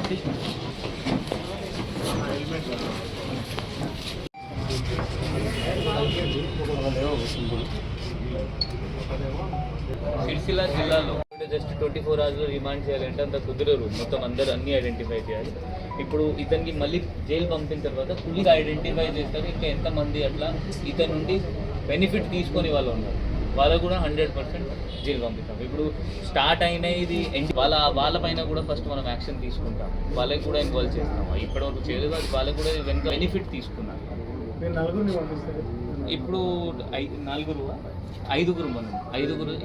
సిరిసిల్ల జిల్లాలో జస్ట్ 24 అవర్స్లో రిమాండ్ చేయాలంటే అంత కుదరరు. మొత్తం అందరూ అన్నీ ఐడెంటిఫై చేయాలి. ఇప్పుడు ఇతనికి మళ్ళీ జైలు పంపిన తర్వాత ఫుల్గా ఐడెంటిఫై చేస్తారు. ఇంకా ఎంతమంది అట్లా ఇతని నుండి బెనిఫిట్ తీసుకొని వాళ్ళు ఉన్నారు, వాళ్ళకు కూడా 100% జైలు పంపిస్తాం. ఇప్పుడు స్టార్ట్ అయిన ఇది వాళ్ళ పైన కూడా ఫస్ట్ మనం యాక్షన్ తీసుకుంటాం, వాళ్ళకి కూడా ఇన్వాల్వ్ చేస్తాం. ఇప్పటివరకు చేయలేదు, అది వాళ్ళకు కూడా వెనుక బెనిఫిట్ తీసుకున్నాం. ఇప్పుడు ఐదుగురు మనం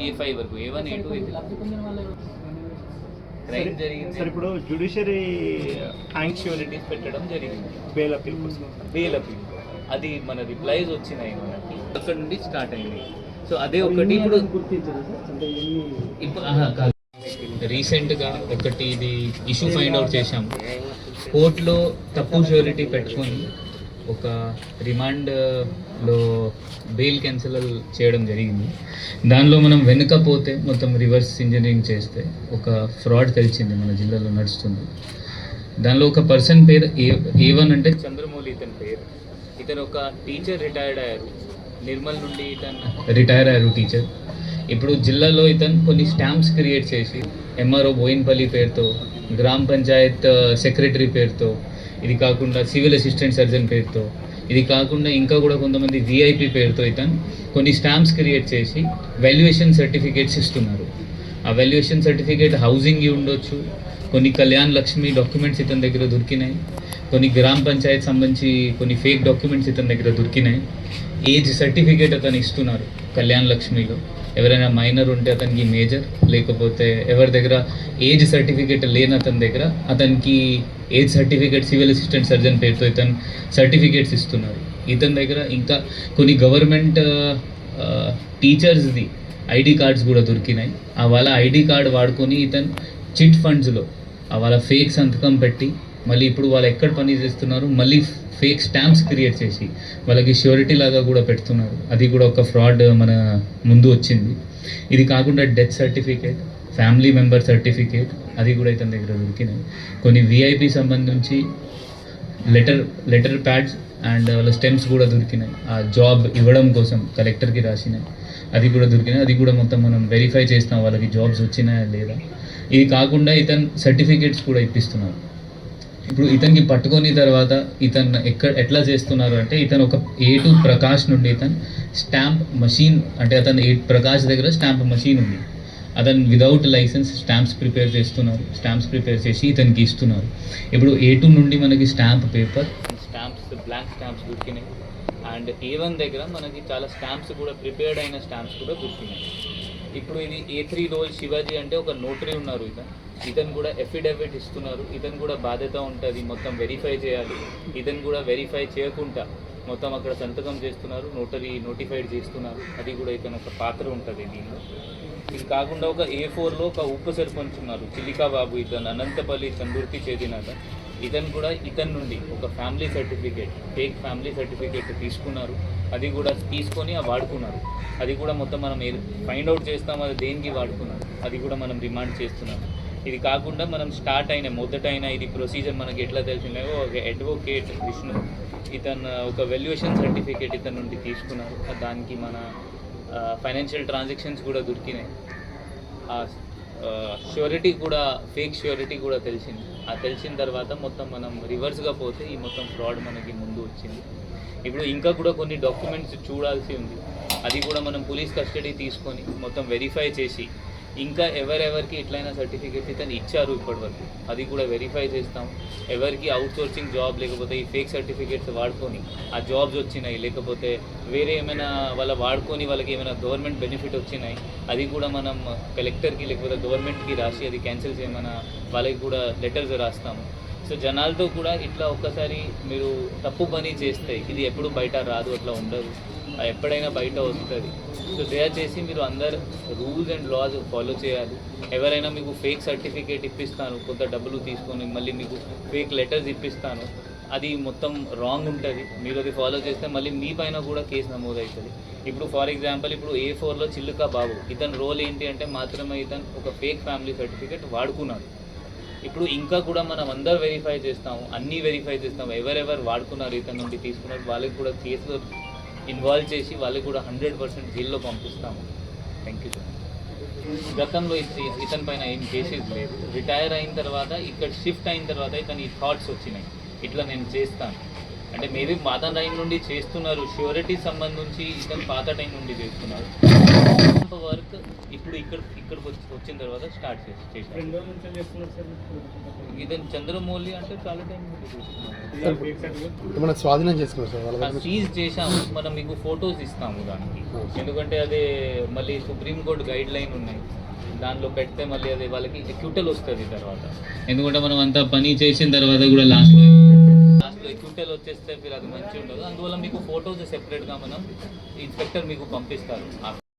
A5 వరకు A1 A2 క్రైమ్ జరిగింది. ఇప్పుడు జ్యుడిషియరీ ష్యూరిటీస్ పెట్టడం జరిగింది బెయిల్ అపీల్ కోసం. అది మన రిప్లైస్ వచ్చినాయి మనకి, అక్కడ నుండి స్టార్ట్ అయింది. సో అదే ఒకటి ఇప్పుడు రీసెంట్గా ఒకటి ఇది ఇష్యూ ఫైండ్ అవుట్ చేశాము. కోర్టులో తప్పు ష్యూరిటీ పెట్టుకొని ఒక రిమాండ్లో బెయిల్ క్యాన్సిల్ చేయడం జరిగింది. దానిలో మనం వెనుకపోతే మొత్తం రివర్స్ ఇంజనీరింగ్ చేస్తే ఒక ఫ్రాడ్ తెలిసింది మన జిల్లాలో నడుస్తుంది. దానిలో ఒక పర్సన్ పేరు A1 అంటే చంద్రమౌళి ఇతని పేరు. ఇతను ఒక టీచర్ రిటైర్డ్ అయ్యారు, నిర్మల్ నుండి ఇతను రిటైర్ అయ్యారు టీచర్. ఇప్పుడు జిల్లాలో ఇతను కొన్ని స్టాంప్స్ క్రియేట్ చేసి MRO బోయిన్పల్లి పేరుతో, గ్రామ పంచాయత్ సెక్రటరీ పేరుతో, ఇది కాకుండా సివిల్ అసిస్టెంట్ సర్జన్ పేరుతో, ఇది కాకుండా ఇంకా కూడా కొంతమంది VIP పేరుతో ఇతను కొన్ని స్టాంప్స్ క్రియేట్ చేసి వాల్యుయేషన్ సర్టిఫికేట్స్ ఇస్తున్నారు. ఆ వాల్యుయేషన్ సర్టిఫికేట్ హౌసింగ్ ఉండొచ్చు, కొన్ని కళ్యాణ్ లక్ష్మి డాక్యుమెంట్స్ ఇతని దగ్గర దొరికినాయి, కొన్ని గ్రామ పంచాయత్ సంబంధించి కొన్ని ఫేక్ డాక్యుమెంట్స్ ఇతని దగ్గర దొరికినాయి. ఏజ్ సర్టిఫికేట్ అతను ఇస్తున్నారు కళ్యాణ్ లక్ష్మిలో. ఎవరైనా మైనర్ ఉంటే అతనికి మేజర్, లేకపోతే ఎవరి దగ్గర ఏజ్ సర్టిఫికేట్ లేని అతని దగ్గర అతనికి age certificate civil assistant surgeon పేరుతో ఇతను సర్టిఫికేట్స్ ఇస్తున్నారు. ఇతని దగ్గర ఇంకా కొన్ని గవర్నమెంట్ టీచర్స్ది ID కార్డ్స్ కూడా దొరికినాయి. ఆ వాళ్ళ ID కార్డ్ వాడుకొని ఇతను చిట్ ఫండ్స్లో వాళ్ళ ఫేక్ సంతకం పెట్టి మళ్ళీ ఇప్పుడు వాళ్ళు ఎక్కడ పని చేస్తున్నారు మళ్ళీ ఫేక్ స్టాంప్స్ క్రియేట్ చేసి వాళ్ళకి ష్యూరిటీ లాగా కూడా పెడుతున్నారు. అది కూడా ఒక ఫ్రాడ్ మన ముందు వచ్చింది. ఇది కాకుండా death certificate, family member certificate అది కూడా ఇతని దగ్గర దొరికినాయి. కొన్ని VIP సంబంధించి లెటర్ ప్యాడ్స్ అండ్ వాళ్ళ స్టెమ్స్ కూడా దొరికినాయి. ఆ జాబ్ ఇవ్వడం కోసం కలెక్టర్కి రాసినాయి, అది కూడా దొరికినాయి. అది కూడా మొత్తం మనం వెరిఫై చేస్తాం వాళ్ళకి జాబ్స్ వచ్చినాయా లేదా. ఇది కాకుండా ఇతను సర్టిఫికేట్స్ కూడా ఇప్పిస్తున్నారు. ఇప్పుడు ఇతనికి పట్టుకొని తర్వాత ఇతను ఎట్లా చేస్తున్నారు అంటే ఇతను ఒక A2 ప్రకాష్ నుండి ఇతను స్టాంప్ మషీన్ అంటే అతను ప్రకాష్ దగ్గర స్టాంప్ మషీన్ ఉంది, అతను విదౌట్ లైసెన్స్ స్టాంప్స్ ప్రిపేర్ చేస్తున్నారు. స్టాంప్స్ ప్రిపేర్ చేసి ఇతనికి ఇస్తున్నారు. ఇప్పుడు A2 నుండి మనకి stamp paper stamps blank stamps దొరికినాయి. అండ్ A1 దగ్గర మనకి చాలా స్టాంప్స్ కూడా ప్రిపేర్డ్ అయిన స్టాంప్స్ కూడా దొరికినాయి. ఇప్పుడు ఇది A3 రోల్ శివాజీ అంటే ఒక నోటరీ ఉన్నారు, ఇతను కూడా ఎఫిడవిట్ ఇస్తున్నారు. ఇతను కూడా బాధ్యత ఉంటుంది, మొత్తం వెరిఫై చేయాలి. ఇతను కూడా వెరిఫై చేయకుండా మొత్తం అక్కడ సంతకం చేస్తున్నారు, నోటిఫైడ్ చేస్తున్నారు. అది కూడా ఇతను ఒక పాత్ర ఉంటుంది దీనిలో. ఇది కాకుండా ఒక A4లో ఒక ఉప సర్పంచ్ ఉన్నారు చిలికా బాబు, ఇతను అనంతపల్లి చందుర్తి చెందినత. ఇతను కూడా ఇతని నుండి ఒక family certificate, fake family certificate తీసుకున్నారు. అది కూడా తీసుకొని వాడుకున్నారు. అది కూడా మొత్తం మనం ఫైండ్ అవుట్ చేస్తాం అది దేనికి వాడుకున్నారు, అది కూడా మనం రిమాండ్ చేస్తున్నాం. ఇది కాకుండా మనం స్టార్ట్ అయిన మొదటైన ఇది ప్రొసీజర్ మనకి ఎట్లా తెలిసిందో ఒక అడ్వకేట్ విష్ణు ఇతను ఒక వాల్యుయేషన్ సర్టిఫికేట్ ఇతని నుండి తీసుకున్నారు. దానికి మన ఫైనాన్షియల్ ట్రాన్సాక్షన్స్ కూడా దొరికినాయి. ష్యూరిటీ కూడా ఫేక్ ష్యూరిటీ కూడా తెలిసింది. తెలిసిన తర్వాత మొత్తం మనం రివర్స్గా పోతే ఈ మొత్తం ఫ్రాడ్ మనకి ముందు వచ్చింది. ఇప్పుడు ఇంకా కూడా కొన్ని డాక్యుమెంట్స్ చూడాల్సి ఉంది, అది కూడా మనం పోలీస్ కస్టడీ తీసుకొని మొత్తం వెరిఫై చేసి ఇంకా ఎవరెవరికి ఎట్లయినా సర్టిఫికేట్స్ ఇతను ఇచ్చారు ఇప్పటివరకు అది కూడా వెరిఫై చేస్తాం. ఎవరికి అవుట్సోర్సింగ్ జాబ్ లేకపోతే ఈ ఫేక్ సర్టిఫికేట్స్ వాడుకొని ఆ జాబ్స్ వచ్చినాయి, లేకపోతే వేరే ఏమైనా వాళ్ళ వాడుకొని వాళ్ళకి ఏమైనా గవర్నమెంట్ బెనిఫిట్ వచ్చినాయి, అది కూడా మనం కలెక్టర్కి లేకపోతే గవర్నమెంట్కి రాసి అది క్యాన్సిల్ చేయమని వాళ్ళకి కూడా లెటర్స్ రాస్తాము. సో జనాలతో కూడా ఇట్లా ఒక్కసారి మీరు తప్పు పని చేస్తే ఇది ఎప్పుడు బయట రాదు, అట్లా ఉండదు, ఎప్పుడైనా బయట వస్తుంది. సో దయచేసి మీరు అందరు రూల్స్ అండ్ లాస్ ఫాలో చేయాలి. ఎవరైనా మీకు ఫేక్ సర్టిఫికేట్ ఇప్పిస్తాను కొంత డబ్బులు తీసుకొని మళ్ళీ మీకు ఫేక్ లెటర్స్ ఇప్పిస్తాను, అది మొత్తం రాంగ్ ఉంటుంది. మీరు అది ఫాలో చేస్తే మళ్ళీ మీ పైన కూడా కేసు నమోదవుతుంది. ఇప్పుడు ఫర్ ఎగ్జాంపుల్ ఇప్పుడు A4లో చిల్లుకా బాబు ఇతని రోల్ ఏంటి అంటే మాత్రమే ఇతను ఒక ఫేక్ ఫ్యామిలీ సర్టిఫికేట్ వాడుకున్నాడు. ఇప్పుడు ఇంకా కూడా మనం అందరు వెరిఫై చేస్తాము, అన్నీ వెరిఫై చేస్తాము, ఎవరెవరు వాడుకున్నారు ఇతని నుండి తీసుకున్నారు వాళ్ళకి కూడా కేసులో ఇన్వాల్వ్ చేసి వాళ్ళకి కూడా 100% జైల్లో పంపిస్తాము. Thank you sir. గతంలో ఇతని పైన ఏం కేసెస్ లేదు. రిటైర్ అయిన తర్వాత ఇక్కడ షిఫ్ట్ అయిన తర్వాత ఇతని థాట్స్ వచ్చినాయి, ఇట్లా నేను చేస్తాను అంటే మేబీ పాత టైం నుండి చేస్తున్నారు, ష్యూరిటీ సంబంధించి ఇతను పాత టైం నుండి చేస్తున్నారు. వర్క్ ఇప్పుడు ఇక్కడికి వచ్చిన తర్వాత స్టార్ట్ చేశారు. ఇతను చంద్రమౌళి అంటే చాలా టైం నుండి చేస్తున్నారు. స్వాధీనం చేసుకున్నారు సార్, సీజ్ చేశాము, మనం మీకు ఫొటోస్ ఇస్తాము దానికి. ఎందుకంటే అదే మళ్ళీ సుప్రీంకోర్టు గైడ్ లైన్ ఉన్నాయి, దానిలో పెడితే మళ్ళీ అదే వాళ్ళకి ఎక్యూటల్ వస్తుంది తర్వాత. ఎందుకంటే మనం అంతా పని చేసిన తర్వాత కూడా లాస్ట్లో ఎక్యూటల్ వచ్చేస్తే అది మంచిగా ఉండదు. అందువల్ల మీకు ఫొటోస్ సెపరేట్గా మనం ఇన్స్పెక్టర్ మీకు పంపిస్తారు.